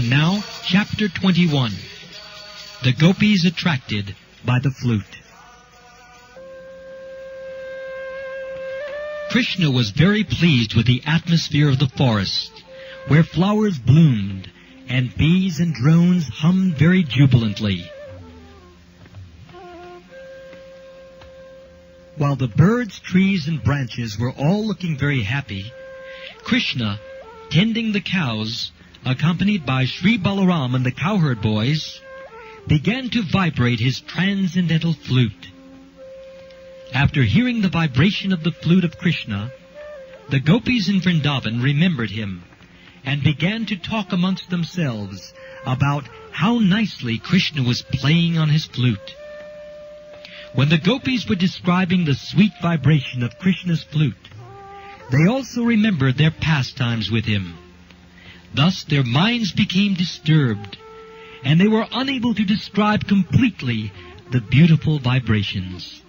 And now, Chapter 21. The Gopis Attracted by the Flute. Krishna was very pleased with the atmosphere of the forest, where flowers bloomed and bees and drones hummed very jubilantly. While the birds, trees, and branches were all looking very happy, Krishna, tending the cows, accompanied by Sri Balaram and the cowherd boys, began to vibrate his transcendental flute. After hearing the vibration of the flute of Krishna, the gopis in Vrindavan remembered him and began to talk amongst themselves about how nicely Krishna was playing on his flute. When the gopis were describing the sweet vibration of Krishna's flute, they also remembered their pastimes with him. Thus their minds became disturbed, and they were unable to describe completely the beautiful vibrations.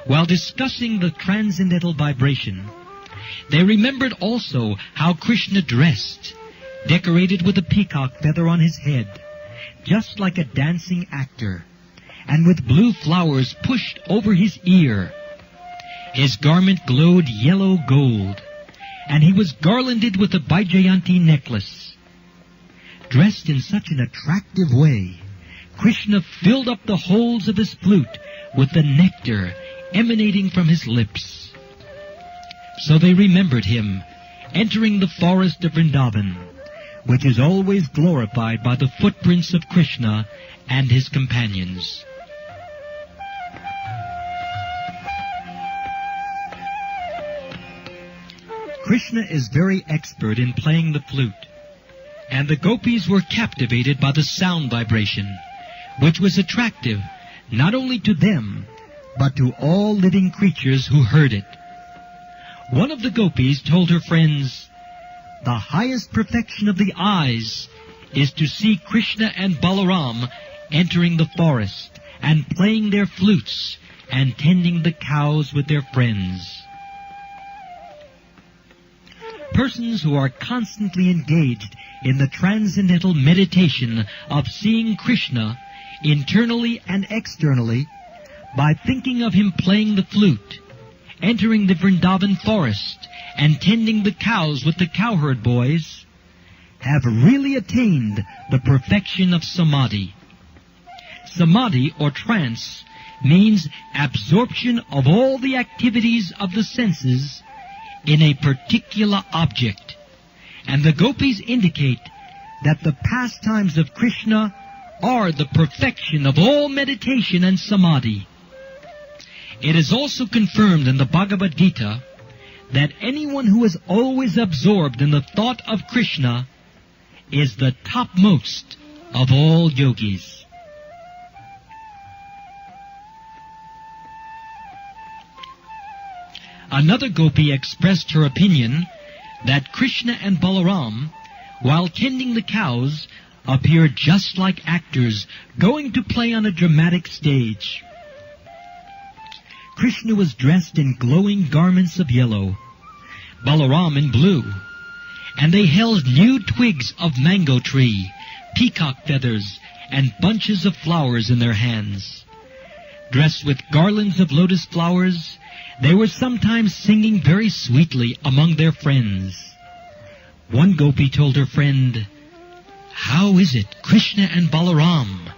While discussing the transcendental vibration, they remembered also how Krishna dressed, decorated with a peacock feather on his head, just like a dancing actor, and with blue flowers pushed over his ear. His garment glowed yellow gold, and he was garlanded with a Vaijayanti necklace. Dressed in such an attractive way, Krishna filled up the holes of his flute with the nectar emanating from his lips. So they remembered him entering the forest of Vrindavan, which is always glorified by the footprints of Krishna and his companions. Krishna is very expert in playing the flute, and the gopis were captivated by the sound vibration, which was attractive not only to them, but to all living creatures who heard it. One of the gopis told her friends, "The highest perfection of the eyes is to see Krishna and Balaram entering the forest and playing their flutes and tending the cows with their friends." Persons who are constantly engaged in the transcendental meditation of seeing Krishna internally and externally, by thinking of him playing the flute, entering the Vrindavan forest, and tending the cows with the cowherd boys, have really attained the perfection of samadhi. Samadhi, or trance, means absorption of all the activities of the senses in a particular object. And the gopis indicate that the pastimes of Krishna are the perfection of all meditation and samadhi. It is also confirmed in the Bhagavad Gita that anyone who is always absorbed in the thought of Krishna is the topmost of all yogis. Another gopi expressed her opinion that Krishna and Balaram, while tending the cows, appeared just like actors going to play on a dramatic stage. Krishna was dressed in glowing garments of yellow, Balaram in blue, and they held new twigs of mango tree, peacock feathers, and bunches of flowers in their hands. Dressed with garlands of lotus flowers, they were sometimes singing very sweetly among their friends. One gopi told her friend, "How is it Krishna and Balaram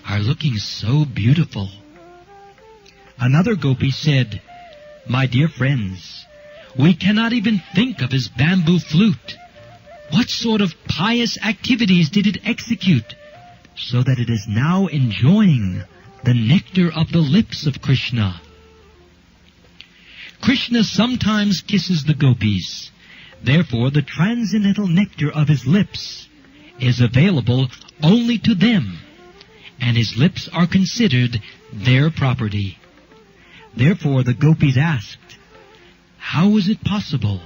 are looking so beautiful?" Another gopi said, "My dear friends, we cannot even think of his bamboo flute. What sort of pious activities did it execute, so that it is now enjoying the nectar of the lips of Krishna?" Krishna sometimes kisses the gopis. Therefore, the transcendental nectar of his lips is available only to them, and his lips are considered their property. Therefore, the gopis asked, "How is it possible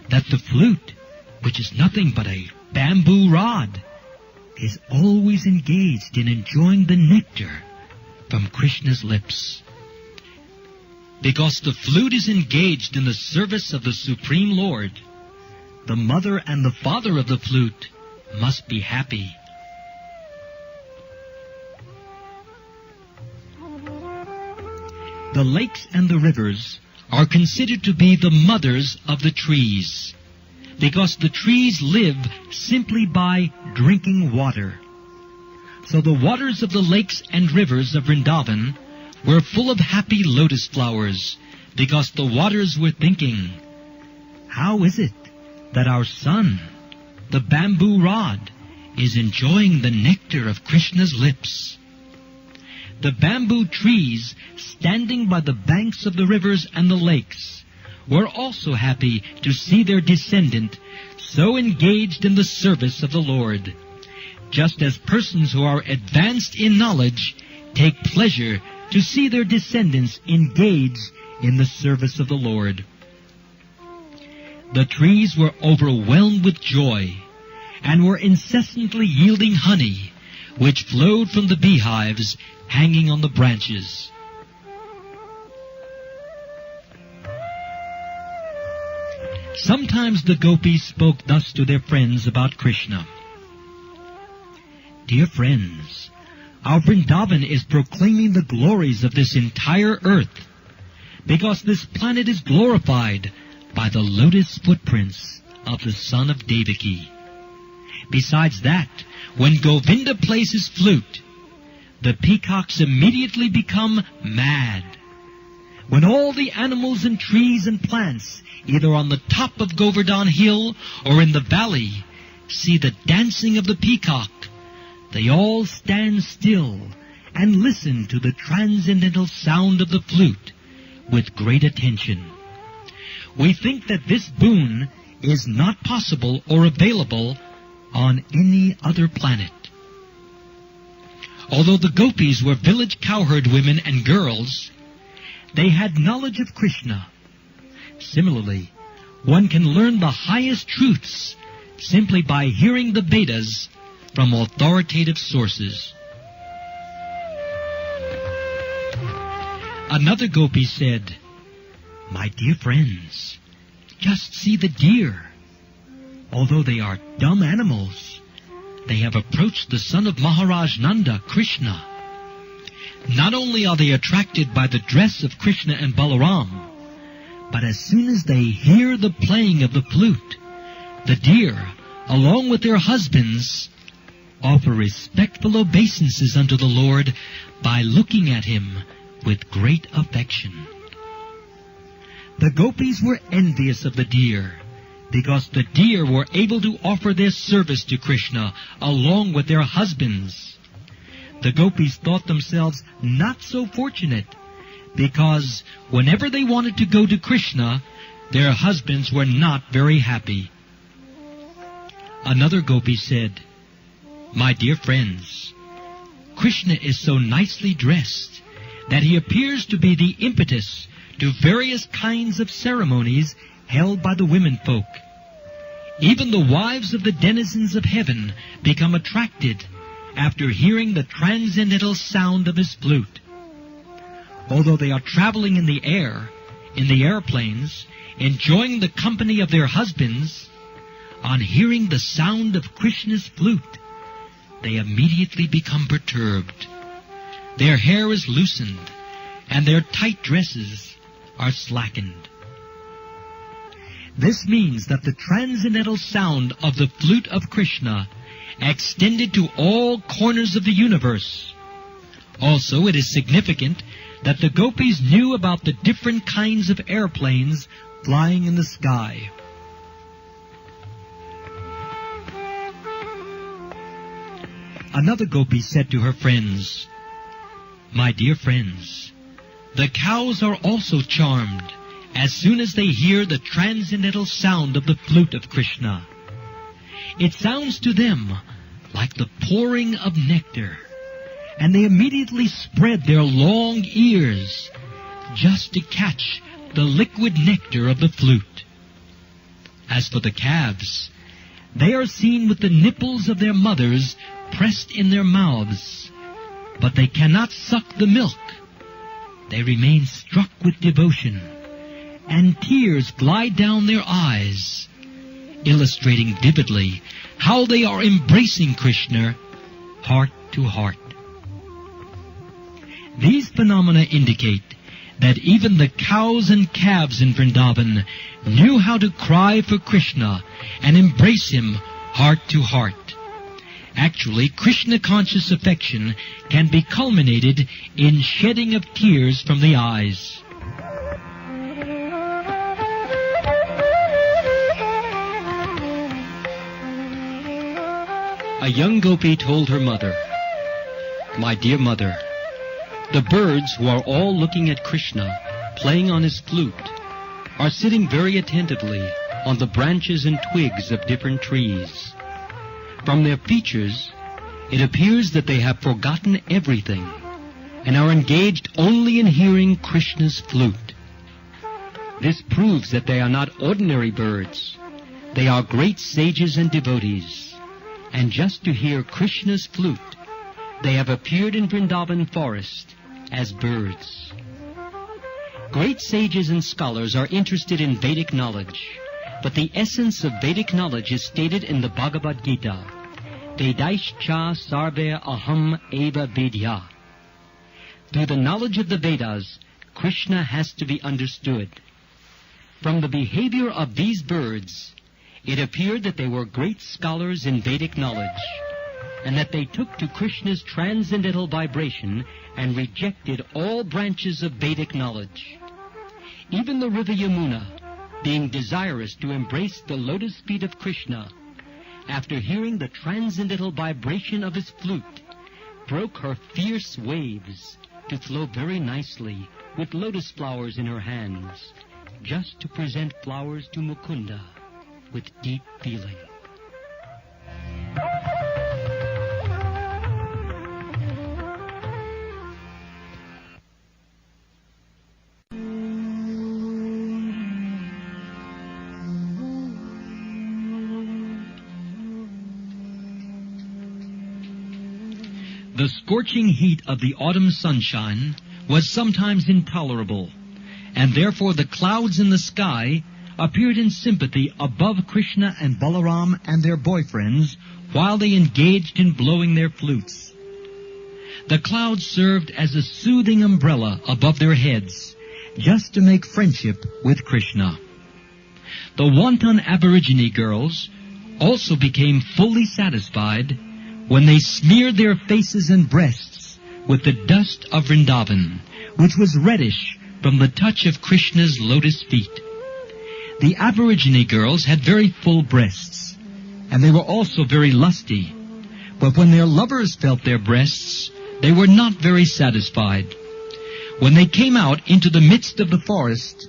that the flute, which is nothing but a bamboo rod, is always engaged in enjoying the nectar from Krishna's lips?" Because the flute is engaged in the service of the Supreme Lord, the mother and the father of the flute must be happy. The lakes and the rivers are considered to be the mothers of the trees, because the trees live simply by drinking water. So the waters of the lakes and rivers of Vrindavan were full of happy lotus flowers, because the waters were thinking, how is it that our son, the bamboo rod, is enjoying the nectar of Krishna's lips? The bamboo trees standing by the banks of the rivers and the lakes were also happy to see their descendant so engaged in the service of the Lord, just as persons who are advanced in knowledge take pleasure to see their descendants engaged in the service of the Lord. The trees were overwhelmed with joy and were incessantly yielding honey, which flowed from the beehives hanging on the branches. Sometimes the Gopis spoke thus to their friends about Krishna. Dear friends, our Vrindavan is proclaiming the glories of this entire earth, because this planet is glorified by the lotus footprints of the son of Devaki. Besides that, when Govinda plays his flute, the peacocks immediately become mad. When all the animals and trees and plants, either on the top of Govardhan Hill or in the valley, see the dancing of the peacock, they all stand still and listen to the transcendental sound of the flute with great attention. We think that this boon is not possible or available on any other planet. Although the Gopis were village cowherd women and girls, they had knowledge of Krishna. Similarly, one can learn the highest truths simply by hearing the Vedas from authoritative sources. Another Gopi said, "My dear friends, just see the deer. Although they are dumb animals, they have approached the son of Maharaj Nanda, Krishna. Not only are they attracted by the dress of Krishna and Balaram, but as soon as they hear the playing of the flute, the deer, along with their husbands, offer respectful obeisances unto the Lord by looking at him with great affection." The Gopis were envious of the deer, because the deer were able to offer their service to Krishna along with their husbands. The Gopis thought themselves not so fortunate, because whenever they wanted to go to Krishna, their husbands were not very happy. Another Gopi said, "My dear friends, Krishna is so nicely dressed that he appears to be the impetus to various kinds of ceremonies held by the women folk. Even the wives of the denizens of heaven become attracted after hearing the transcendental sound of his flute. Although they are traveling in the air, in the airplanes, enjoying the company of their husbands, on hearing the sound of Krishna's flute, they immediately become perturbed. Their hair is loosened, and their tight dresses are slackened." This means that the transcendental sound of the flute of Krishna extended to all corners of the universe. Also, it is significant that the Gopis knew about the different kinds of airplanes flying in the sky. Another Gopi said to her friends, "My dear friends, the cows are also charmed as soon as they hear the transcendental sound of the flute of Krishna. It sounds to them like the pouring of nectar, and they immediately spread their long ears just to catch the liquid nectar of the flute. As for the calves, they are seen with the nipples of their mothers pressed in their mouths, but they cannot suck the milk. They remain struck with devotion, and tears glide down their eyes. illustrating vividly how they are embracing Krishna heart to heart. These phenomena indicate that even the cows and calves in Vrindavan knew how to cry for Krishna and embrace him heart to heart. Actually, Krishna-conscious affection can be culminated in shedding of tears from the eyes. A young gopi told her mother, "My dear mother, the birds who are all looking at Krishna playing on his flute are sitting very attentively on the branches and twigs of different trees. From their features, it appears that they have forgotten everything and are engaged only in hearing Krishna's flute. This proves that they are not ordinary birds. They are great sages and devotees. And just to hear Krishna's flute, they have appeared in Vrindavan forest as birds." Great sages and scholars are interested in Vedic knowledge, but the essence of Vedic knowledge is stated in the Bhagavad Gita, Vedaischa sarve aham eva vedya. Through the knowledge of the Vedas, Krishna has to be understood. From the behavior of these birds, it appeared that they were great scholars in Vedic knowledge, and that they took to Krishna's transcendental vibration and rejected all branches of Vedic knowledge. Even the river Yamuna, being desirous to embrace the lotus feet of Krishna, after hearing the transcendental vibration of his flute, broke her fierce waves to flow very nicely with lotus flowers in her hands, just to present flowers to Mukunda with deep feeling. The scorching heat of the autumn sunshine was sometimes intolerable, and therefore the clouds in the sky appeared in sympathy above Krishna and Balaram and their boyfriends while they engaged in blowing their flutes. The clouds served as a soothing umbrella above their heads, just to make friendship with Krishna. The wanton Aborigine girls also became fully satisfied when they smeared their faces and breasts with the dust of Vrindavan, which was reddish from the touch of Krishna's lotus feet. The Aborigine girls had very full breasts, and they were also very lusty. But when their lovers felt their breasts, they were not very satisfied. When they came out into the midst of the forest,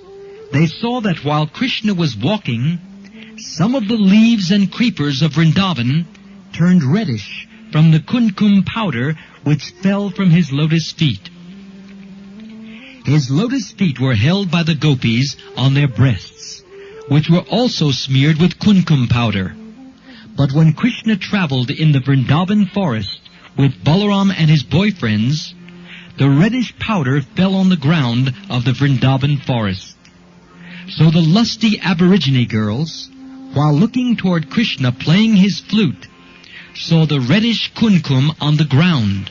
they saw that while Krishna was walking, some of the leaves and creepers of Vrindavan turned reddish from the kumkum powder which fell from his lotus feet. His lotus feet were held by the gopis on their breasts, which were also smeared with kumkum powder. But when Krishna traveled in the Vrindavan forest with Balaram and his boyfriends, the reddish powder fell on the ground of the Vrindavan forest. So the lusty Aborigine girls, while looking toward Krishna playing his flute, saw the reddish kumkum on the ground,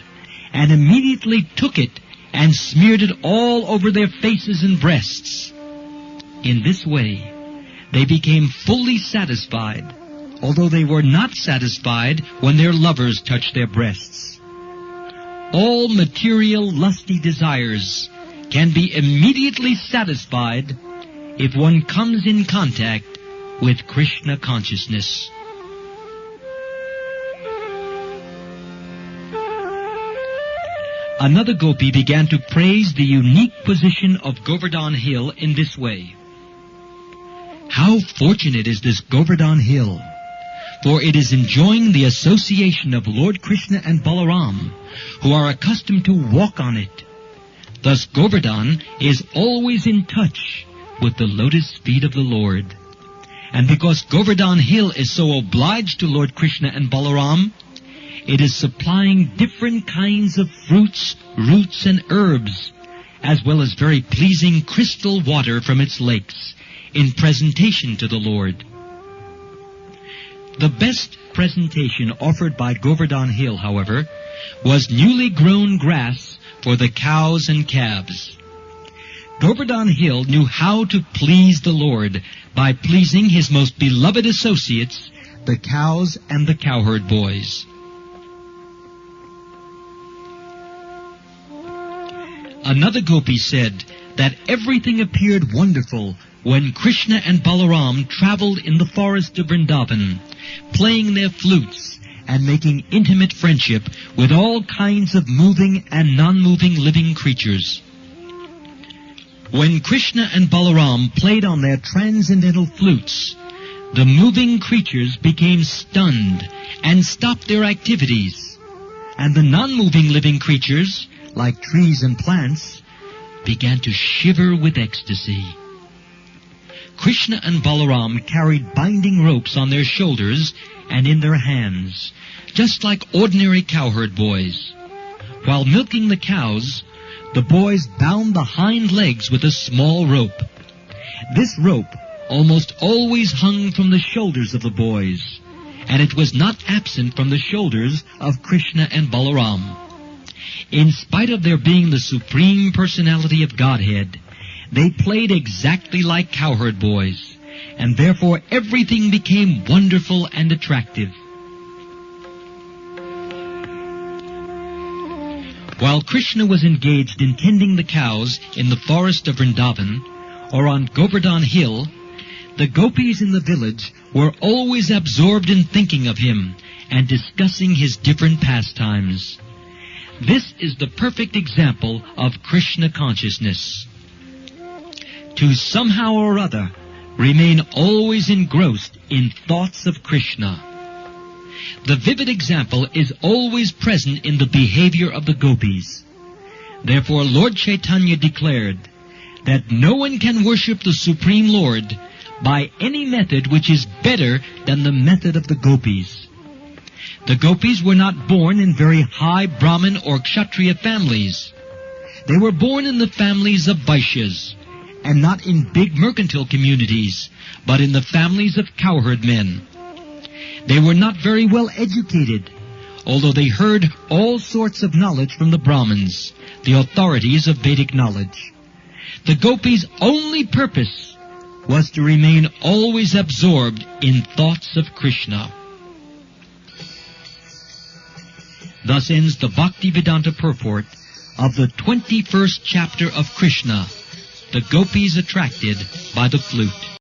and immediately took it and smeared it all over their faces and breasts. In this way, they became fully satisfied, although they were not satisfied when their lovers touched their breasts. All material lusty desires can be immediately satisfied if one comes in contact with Krishna consciousness. Another gopi began to praise the unique position of Govardhan Hill in this way. How fortunate is this Govardhan Hill, for it is enjoying the association of Lord Krishna and Balaram, who are accustomed to walk on it. Thus Govardhan is always in touch with the lotus feet of the Lord. And because Govardhan Hill is so obliged to Lord Krishna and Balaram, it is supplying different kinds of fruits, roots, and herbs, as well as very pleasing crystal water from its lakes, in presentation to the Lord. The best presentation offered by Govardhan Hill, however, was newly grown grass for the cows and calves. Govardhan Hill knew how to please the Lord by pleasing his most beloved associates, the cows and the cowherd boys. Another gopi said that everything appeared wonderful when Krishna and Balaram traveled in the forest of Vrindavan, playing their flutes and making intimate friendship with all kinds of moving and non-moving living creatures. When Krishna and Balaram played on their transcendental flutes, the moving creatures became stunned and stopped their activities, and the non-moving living creatures, like trees and plants, began to shiver with ecstasy. Krishna and Balaram carried binding ropes on their shoulders and in their hands, just like ordinary cowherd boys. While milking the cows, the boys bound the hind legs with a small rope. This rope almost always hung from the shoulders of the boys, and it was not absent from the shoulders of Krishna and Balaram. In spite of their being the Supreme Personality of Godhead, they played exactly like cowherd boys, and therefore everything became wonderful and attractive. While Krishna was engaged in tending the cows in the forest of Vrindavan, or on Govardhan Hill, the gopis in the village were always absorbed in thinking of him and discussing his different pastimes. This is the perfect example of Krishna consciousness. To somehow or other remain always engrossed in thoughts of Krishna. The vivid example is always present in the behavior of the gopis. Therefore, Lord Chaitanya declared that no one can worship the Supreme Lord by any method which is better than the method of the gopis. The gopis were not born in very high Brahmin or Kshatriya families. They were born in the families of Vaishyas, and not in big mercantile communities, but in the families of cowherd men. They were not very well educated, although they heard all sorts of knowledge from the Brahmins, the authorities of Vedic knowledge. The gopis' only purpose was to remain always absorbed in thoughts of Krishna. Thus ends the Bhaktivedanta purport of the 21st chapter of Krishna, the gopis attracted by the flute.